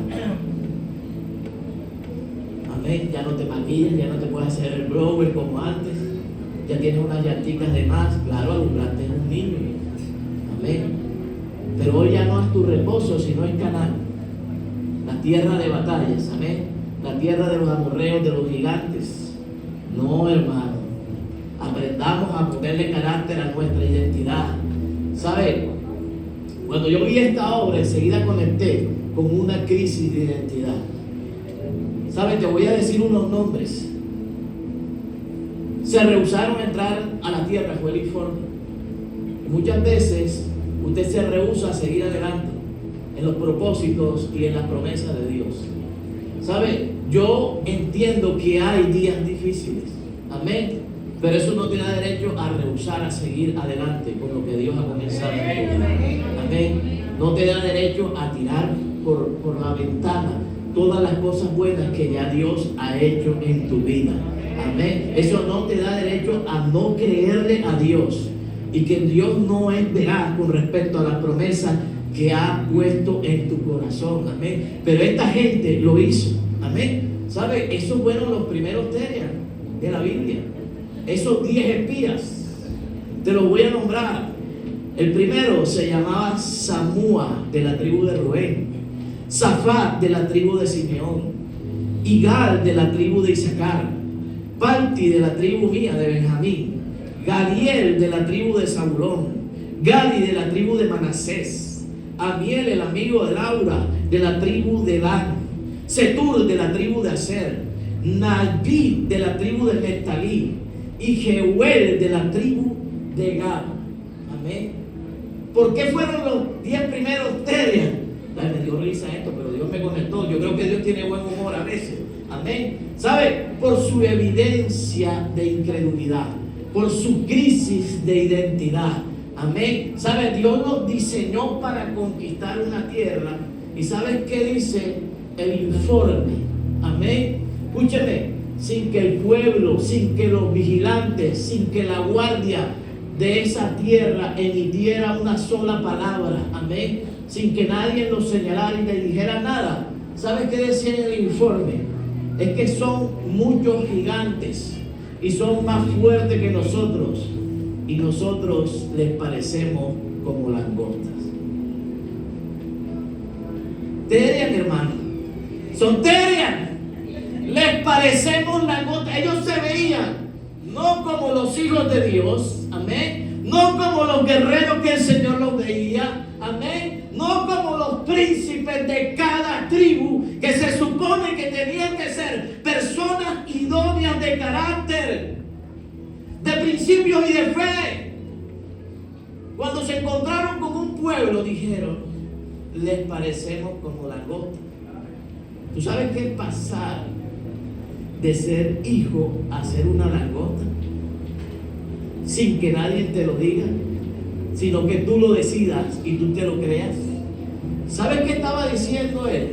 Amén. Ya no te maquillas, ya no te puedes hacer el blower como antes. Ya tienes unas llantitas de más. Claro, alumbraste es un niño. Amén. Pero hoy ya no es tu reposo, sino es Canaán. La tierra de batallas. Amén. La tierra de los amorreos, de los gigantes. No, hermano. Aprendamos a ponerle carácter a nuestra identidad. ¿Sabes? Cuando yo vi esta obra, enseguida conecté con una crisis de identidad. ¿Sabes? Te voy a decir unos nombres. Se rehusaron a entrar a la tierra, fue el informe. Muchas veces usted se rehúsa a seguir adelante en los propósitos y en las promesas de Dios. ¿Sabe? Yo entiendo que hay días difíciles. Amén. Pero eso no te da derecho a rehusar a seguir adelante con lo que Dios ha comenzado. Amén. No te da derecho a tirar por la ventana todas las cosas buenas que ya Dios ha hecho en tu vida. Amén. Eso no te da derecho a no creerle a Dios. Y que Dios no es veraz con respecto a la promesa que ha puesto en tu corazón. Amén. Pero esta gente lo hizo. Amén. ¿Sabe? Esos fueron los primeros terias de la Biblia. Esos 10 espías. Te los voy a nombrar. El primero se llamaba Samúa, de la tribu de Rubén. Zafat, de la tribu de Simeón. Igal, de la tribu de Isaacar. Palti, de la tribu mía, de Benjamín. Gadiel, de la tribu de Zabulón. Gadi, de la tribu de Manasés. Amiel, el amigo de Laura, de la tribu de Dan. Setur, de la tribu de Aser. Nalbí, de la tribu de Neftalí. Y Jeuel, de la tribu de Gad. Amén. ¿Por qué fueron los 10 primeros terias? Me dio risa esto, pero Dios me conectó. Yo creo que Dios tiene buen humor a veces. Amén. ¿Sabe? Por su evidencia de incredulidad, por su crisis de identidad. Amén. ¿Sabe? Dios nos diseñó para conquistar una tierra. ¿Y sabes qué dice el informe? Amén. Escúcheme. Sin que el pueblo, sin que los vigilantes, sin que la guardia de esa tierra emitiera una sola palabra, amén, sin que nadie lo señalara y le dijera nada. ¿Sabes qué decía en el informe? Es que son muchos gigantes y son más fuertes que nosotros, y nosotros les parecemos como langostas. Terian, hermano, son terian, les parecemos langostas. Ellos se veían no como los hijos de Dios, amén, no como los guerreros que el Señor los veía, amén, no como los príncipes de cada tribu, que se supone que tenían que ser personas idóneas de carácter, de principios y de fe. Cuando se encontraron con un pueblo, dijeron: les parecemos como langostas. ¿Tú sabes qué es pasar de ser hijo a ser una langosta? Sin que nadie te lo diga, sino que tú lo decidas y tú te lo creas. ¿Sabes qué estaba diciendo él?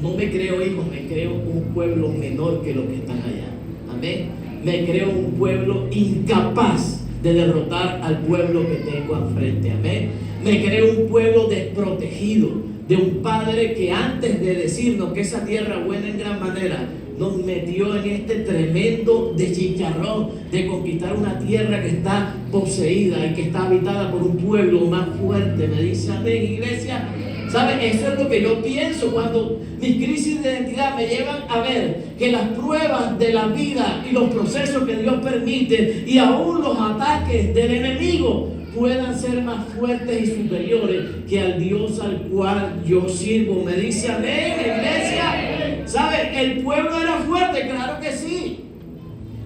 No me creo hijo, me creo un pueblo menor que los que están allá. Amén. Me creo un pueblo incapaz de derrotar al pueblo que tengo al frente. Amén. Me creo un pueblo desprotegido de un padre que antes de decirnos que esa tierra buena en gran manera, nos metió en este tremendo chicharrón de conquistar una tierra que está poseída y que está habitada por un pueblo más fuerte. Me dice amén, iglesia. ¿Sabe? Eso es lo que yo pienso cuando mis crisis de identidad me llevan a ver que las pruebas de la vida y los procesos que Dios permite y aún los ataques del enemigo puedan ser más fuertes y superiores que al Dios al cual yo sirvo. Me dice amén, iglesia. ¿Sabe? El pueblo era fuerte, claro que sí.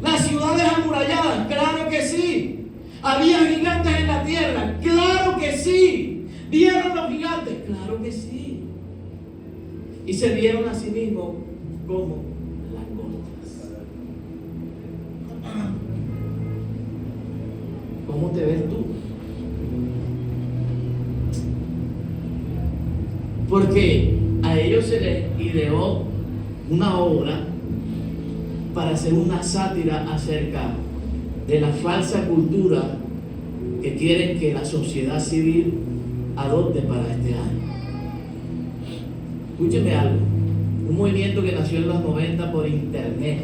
Las ciudades amuralladas, claro que sí. Había gigantes en la tierra, claro que sí. ¿Vieron los gigantes? Claro que sí. Y se vieron a sí mismos como langostas. ¿Cómo te ves tú? Porque a ellos se les ideó una obra para hacer una sátira acerca de la falsa cultura que quieren que la sociedad civil adopte para este año. Escúcheme algo. Un movimiento que nació en los 90 por internet.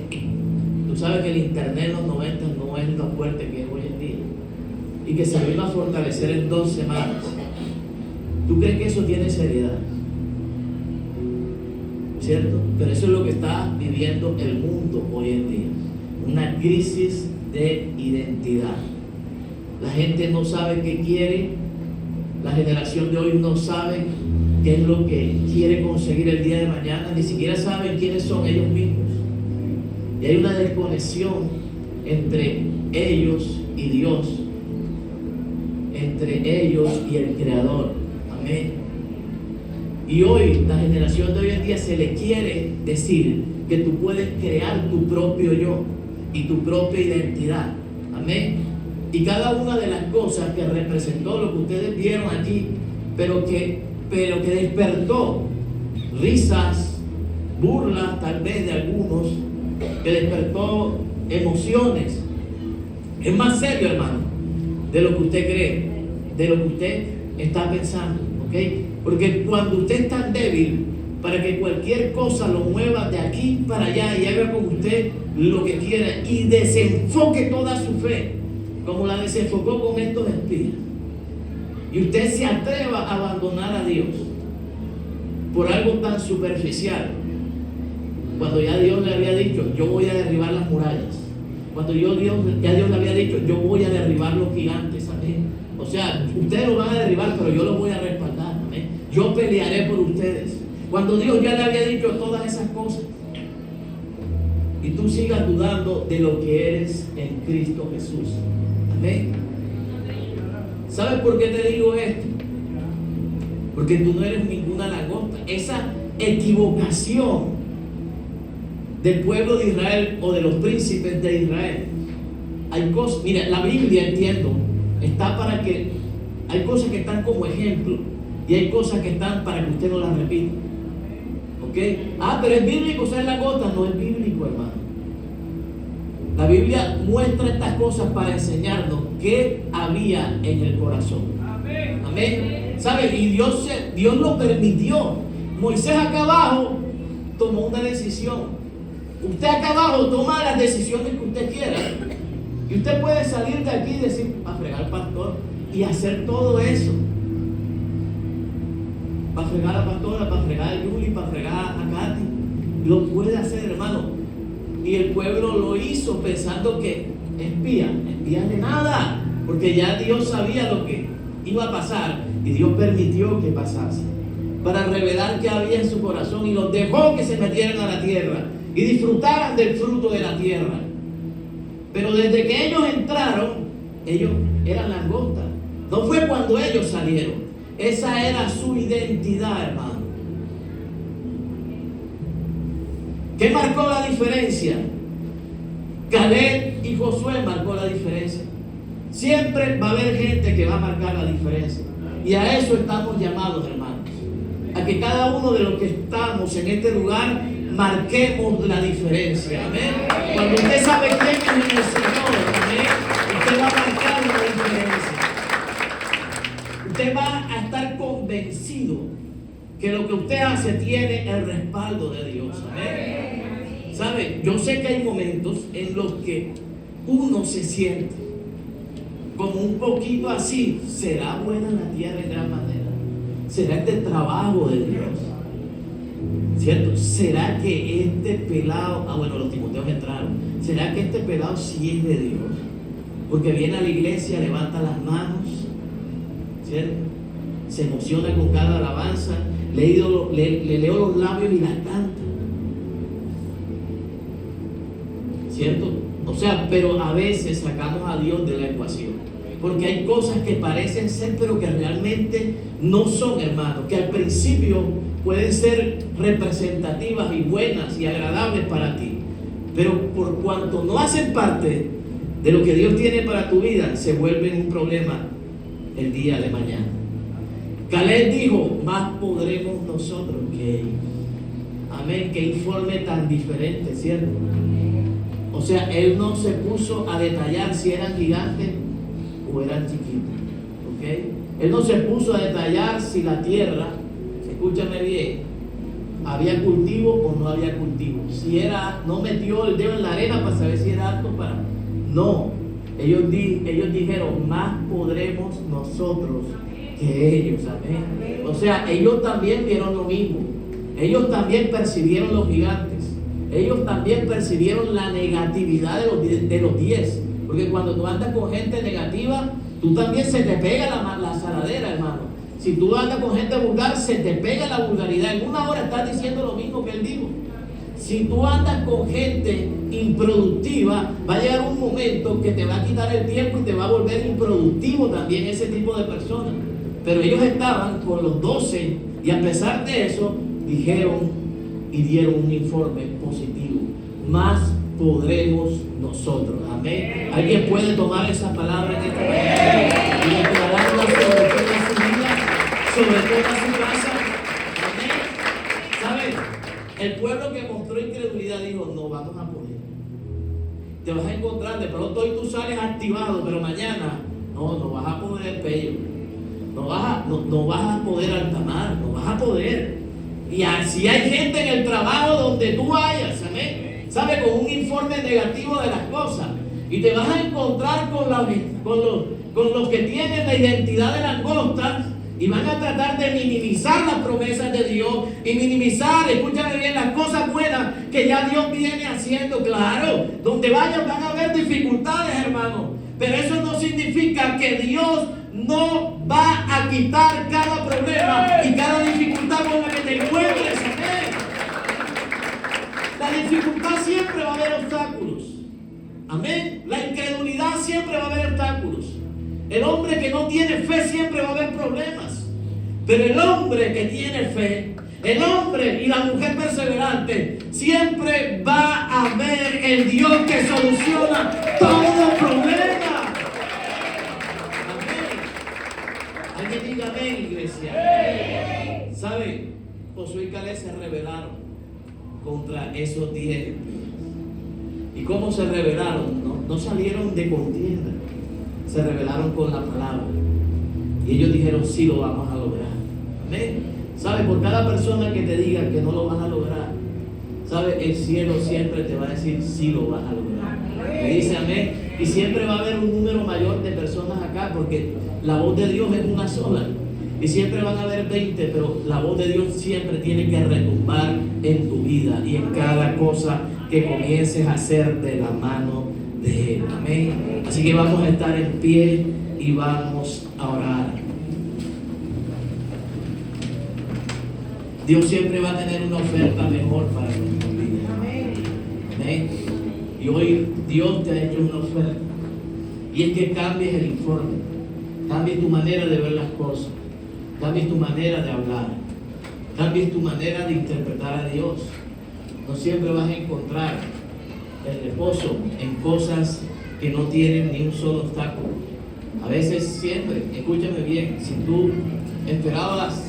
Tú sabes que el internet en los 90 no es lo fuerte que es hoy en día, y que se vino a fortalecer en 2 semanas. ¿Tú crees que eso tiene seriedad? ¿Cierto? Pero eso es lo que está viviendo el mundo hoy en día. Una crisis de identidad. La gente no sabe qué quiere. La generación de hoy no sabe qué es lo que quiere conseguir el día de mañana. Ni siquiera saben quiénes son ellos mismos. Y hay una desconexión entre ellos y Dios, entre ellos y el Creador. Amén. Y hoy, la generación de hoy en día, se le quiere decir que tú puedes crear tu propio yo y tu propia identidad. Amén. Y cada una de las cosas que representó lo que ustedes vieron aquí, pero que despertó risas, burlas tal vez de algunos, que despertó emociones. Es más serio, hermano, de lo que usted cree, de lo que usted está pensando, ¿ok? Porque cuando usted es tan débil para que cualquier cosa lo mueva de aquí para allá y haga con usted lo que quiera y desenfoque toda su fe, como la desenfocó con estos espías, y usted se atreva a abandonar a Dios por algo tan superficial, cuando ya Dios le había dicho: yo voy a derribar las murallas, cuando ya Dios le había dicho: yo voy a derribar los gigantes, amén. O sea, ustedes lo van a derribar, pero yo los voy a respaldar, amén. Yo pelearé por ustedes. Cuando Dios ya le había dicho todas esas cosas, y tú sigas dudando de lo que eres en Cristo Jesús. Amén. ¿Sabes por qué te digo esto? Porque tú no eres ninguna langosta. Esa equivocación del pueblo de Israel o de los príncipes de Israel, hay cosas, mira, la Biblia, entiendo, está para que, hay cosas que están como ejemplo y hay cosas que están para que usted no las repita. ¿Ok? Pero es bíblico ser langosta. No es bíblico, hermano. La Biblia muestra estas cosas para enseñarnos qué había en el corazón. Amén. ¿Sabe? Y Dios lo permitió. Moisés acá abajo tomó una decisión. Usted acá abajo toma las decisiones que usted quiera. Y usted puede salir de aquí y decir, para fregar al pastor, y hacer todo eso. Para fregar a la pastora, para fregar a Yuli, para fregar a Katy. Lo puede hacer, hermano. Y el pueblo lo hizo pensando que espías de nada. Porque ya Dios sabía lo que iba a pasar. Y Dios permitió que pasase. Para revelar qué había en su corazón. Y los dejó que se metieran a la tierra. Y disfrutaran del fruto de la tierra. Pero desde que ellos entraron, ellos eran langostas. No fue cuando ellos salieron. Esa era su identidad, hermano. ¿Qué marcó la diferencia? Caleb y Josué marcó la diferencia. Siempre va a haber gente que va a marcar la diferencia. Y a eso estamos llamados, hermanos. A que cada uno de los que estamos en este lugar marquemos la diferencia. Amén. Cuando usted sabe quién es el Señor, amén, usted va a marcar la diferencia. Usted va a estar convencido que lo que usted hace tiene el respaldo de Dios. Amén. ¿Sabe? Yo sé que hay momentos en los que uno se siente como un poquito así. ¿Será buena la tierra en gran manera? ¿Será este trabajo de Dios? ¿Cierto? ¿Será que este pelado, bueno, los timoteos entraron, ¿será que este pelado sí es de Dios? Porque viene a la iglesia, levanta las manos, ¿cierto? Se emociona con cada alabanza, le leo los labios y la canta, ¿cierto? O sea, pero a veces sacamos a Dios de la ecuación, porque hay cosas que parecen ser, pero que realmente no son, hermanos, que al principio pueden ser representativas y buenas y agradables para ti, pero por cuanto no hacen parte de lo que Dios tiene para tu vida, se vuelven un problema el día de mañana. Caleb dijo, más podremos nosotros que ellos. Amén. Qué informe tan diferente, ¿cierto? O sea, él no se puso a detallar si eran gigantes o eran chiquitos, ¿ok? Él no se puso a detallar si la tierra, escúchame bien, había cultivo o no había cultivo. Si era, no metió el dedo en la arena para saber si era apto para. No, ellos dijeron, más podremos nosotros que ellos. Amén. O sea, ellos también vieron lo mismo. Ellos también percibieron los gigantes. Ellos también percibieron la negatividad de los 10. Porque cuando tú andas con gente negativa, tú también se te pega la zaradera, hermano. Si tú andas con gente vulgar, se te pega la vulgaridad. En una hora estás diciendo lo mismo que él dijo. Si tú andas con gente improductiva, va a llegar un momento que te va a quitar el tiempo y te va a volver improductivo también ese tipo de personas. Pero ellos estaban con los 12 y a pesar de eso, dijeron y dieron un informe positivo. Más podremos nosotros. Amén. ¿Alguien puede tomar esa palabra en esta mañana y declararla sobre toda su vida, sobre toda su casa? Amén. ¿Sabes? El pueblo que mostró incredulidad dijo, no vamos a poder. Te vas a encontrar, de pronto hoy tú sales activado, pero mañana no vas a poder, pello. No vas a poder altamar, no vas a poder. Y así hay gente en el trabajo donde tú vayas, amén, ¿sabe? Con un informe negativo de las cosas. Y te vas a encontrar con los que tienen la identidad de langosta y van a tratar de minimizar las promesas de Dios y minimizar, escúchame bien, las cosas buenas que ya Dios viene haciendo. Claro, donde vayan van a haber dificultades, hermano, pero eso no significa que Dios no va a quitar cada problema y cada dificultad con la que te encuentres. Amén. La dificultad siempre va a haber obstáculos. Amén. La incredulidad siempre va a haber obstáculos. El hombre que no tiene fe siempre va a haber problemas. Pero el hombre que tiene fe, el hombre y la mujer perseverante, siempre va a ver el Dios que soluciona todo problema. Alguien diga amén, iglesia. ¿Sabe? Josué y Caleb se rebelaron contra esos 10 espías. ¿Y cómo se rebelaron? No salieron de contienda, se rebelaron con la palabra. Y ellos dijeron, sí lo vamos a lograr. Amén. ¿Sabe? Por cada persona que te diga que no lo vas a lograr, ¿sabe? El cielo siempre te va a decir, sí lo vas a lograr. Me dice amén. Y siempre va a haber un número mayor de personas acá, porque la voz de Dios es una sola. Y siempre van a haber 20, pero la voz de Dios siempre tiene que retumbar en tu vida y en cada cosa que comiences a hacer de la mano de Él. Amén. Así que vamos a estar en pie y vamos a orar. Dios siempre va a tener una oferta mejor para nuestra vida. Amén. Y hoy Dios te ha hecho una oferta. Y es que cambies el informe, cambies tu manera de ver las cosas, cambies tu manera de hablar, cambies tu manera de interpretar a Dios. No siempre vas a encontrar el reposo en cosas que no tienen ni un solo obstáculo. A veces siempre, escúchame bien, si tú esperabas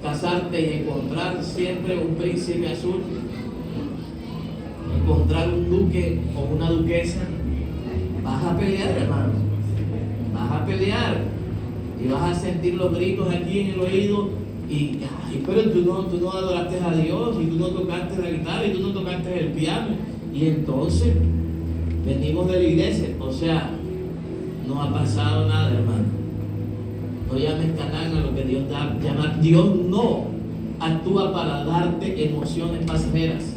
casarte y encontrar siempre un príncipe azul, encontrar un duque o una duquesa, vas a pelear, hermano. Vas a pelear y vas a sentir los gritos aquí en el oído y pero tú no adoraste a Dios y tú no tocaste la guitarra y tú no tocaste el piano. Y entonces venimos de la iglesia, o sea, no ha pasado nada, hermano. No llames Canaán a lo que Dios llama. Dios no actúa para darte emociones pasajeras.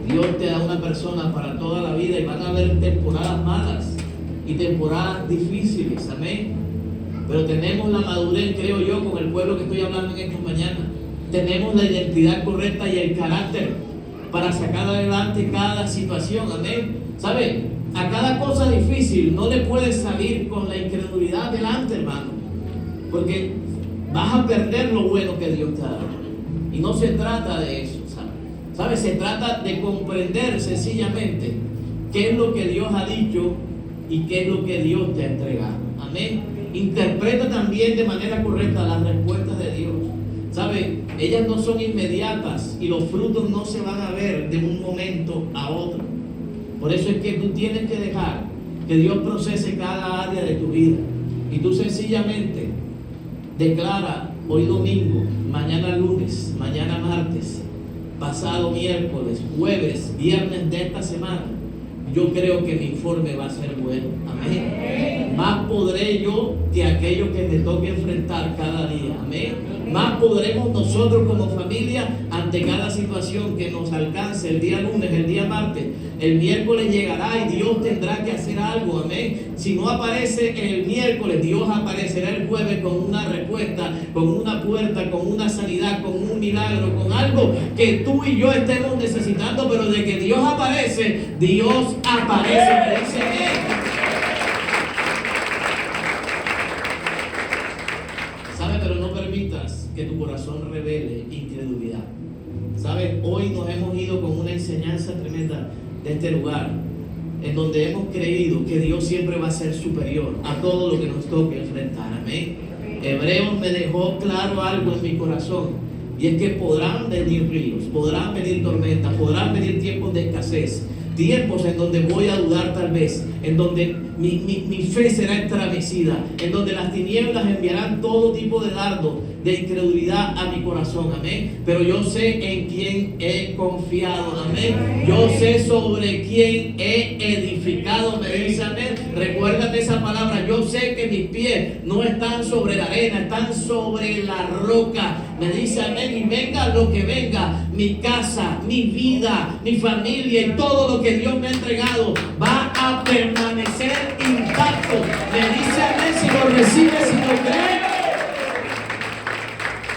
Dios te da una persona para toda la vida y van a haber temporadas malas y temporadas difíciles, amén. Pero tenemos la madurez, creo yo, con el pueblo que estoy hablando en esta mañana. Tenemos la identidad correcta y el carácter para sacar adelante cada situación, amén. ¿Sabe? A cada cosa difícil no le puedes salir con la incredulidad delante, hermano, porque vas a perder lo bueno que Dios te ha dado. Y no se trata de eso, ¿sabes? Se trata de comprender sencillamente qué es lo que Dios ha dicho y qué es lo que Dios te ha entregado. Amén. Interpreta también de manera correcta las respuestas de Dios. ¿Sabes? Ellas no son inmediatas y los frutos no se van a ver de un momento a otro. Por eso es que tú tienes que dejar que Dios procese cada área de tu vida. Y tú sencillamente declara hoy domingo, mañana lunes, mañana martes, pasado miércoles, jueves, viernes de esta semana, yo creo que mi informe va a ser bueno. Amén. Más podré yo que aquello que me toque enfrentar cada día. Amén. Más podremos nosotros como familia ante cada situación que nos alcance el día lunes, el día martes. El miércoles llegará y Dios tendrá que hacer algo. Amén. Si no aparece el miércoles, Dios aparecerá el jueves con una respuesta, con una puerta, con una sanidad, con un milagro, con algo que tú y yo estemos necesitando, pero de que Dios aparece, Dios aparece. Me dice amén. ¿Sabe? Pero no permitas que tu corazón revele incredulidad. ¿Sabes? Hoy nos hemos ido con una enseñanza tremenda de este lugar, en donde hemos creído que Dios siempre va a ser superior a todo lo que nos toque enfrentar. Amén. Hebreos me dejó claro algo en mi corazón, y es que podrán venir ríos, podrán venir tormentas, podrán venir tiempos de escasez, tiempos en donde voy a dudar tal vez, en donde mi fe será estremecida, en donde las tinieblas enviarán todo tipo de dardo de incredulidad a mi corazón, amén. Pero yo sé en quién he confiado, amén. Yo sé sobre quién he edificado, me dice amén. Recuérdate esa palabra, yo sé que mis pies no están sobre la arena, están sobre la roca, me dice amén. Y venga lo que venga, mi casa, mi vida, mi familia y todo lo que Dios me ha entregado va a permanecer intacto. Me dice amén si lo recibe, si lo cree.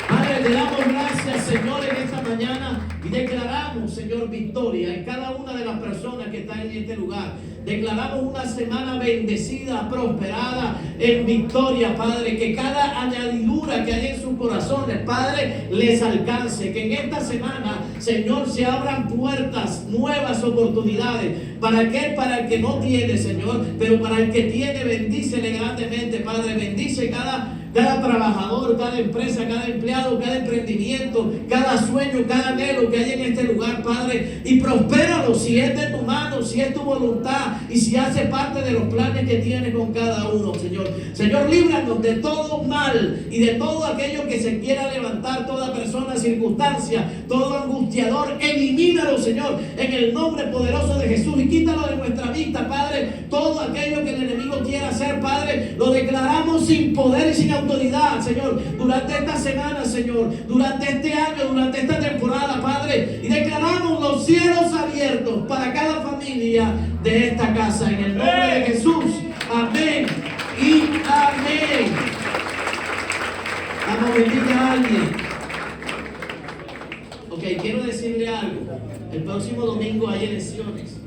Padre, te damos gracias, Señor, en esta mañana y declaramos, Señor, victoria en cada una de las personas que están en este lugar. Declaramos una semana bendecida, prosperada, en victoria, Padre. Que cada añadidura que hay en sus corazones, Padre, les alcance. Que en esta semana, Señor, se abran puertas, nuevas oportunidades. ¿Para qué? Para el que no tiene, Señor. Pero para el que tiene, bendícele grandemente, Padre. Bendice cada trabajador, cada empresa, cada empleado, cada emprendimiento, cada sueño, cada anhelo que hay en este lugar, Padre. Y prospéralo líbralo si es de tu mano, si es tu voluntad y si hace parte de los planes que tienes con cada uno, Señor. Señor, líbranos de todo mal y de todo aquello que se quiera levantar, toda persona, circunstancia, todo angustiador, elimínalo, Señor, en el nombre poderoso de Jesús, y quítalo de nuestra vista, Padre. Todo aquello que el enemigo quiera hacer, Padre, lo declaramos sin poder y sin autoridad, Señor, durante esta semana, Señor, durante este año, durante esta temporada, Padre, y declaramos los cielos abiertos para cada familia de esta casa, en el nombre de Jesús. Amén y amén. Vamos a bendiga a alguien. Ok, quiero decirle algo. El próximo domingo hay elecciones.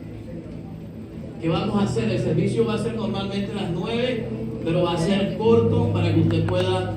¿Qué vamos a hacer? El servicio va a ser normalmente a las 9, pero va a ser corto para que usted pueda